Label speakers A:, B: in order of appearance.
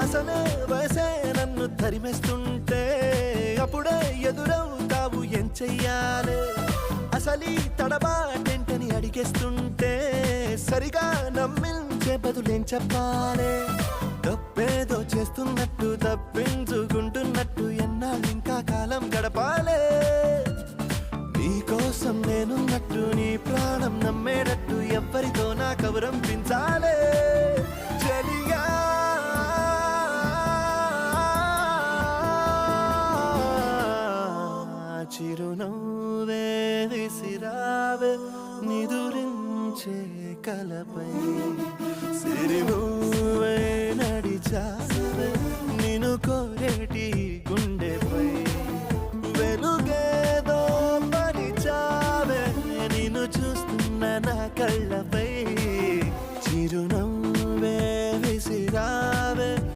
A: అసలే వయసే నన్ను తరిమేస్తుంటే అప్పుడే ఎదురవుతావు ఏం చెయ్యాలే అసలీ తడబాటేంటని అడిగేస్తుంటే సరిగా నమ్మించే బదులేం చెప్పాలే తప్పేదో చేస్తున్నట్టు తప్పించుకుంటున్నట్టు ఎన్నాళ్ళు ఇంకా కాలం గడపాలే నీకోసం నేనున్నట్టు నీ ప్రాణం నమ్మేటట్టు ఎవ్వరితో నా కబురంపించాలే చెలియా చిరునవ్వే విసిరావే నిదురించే కలపై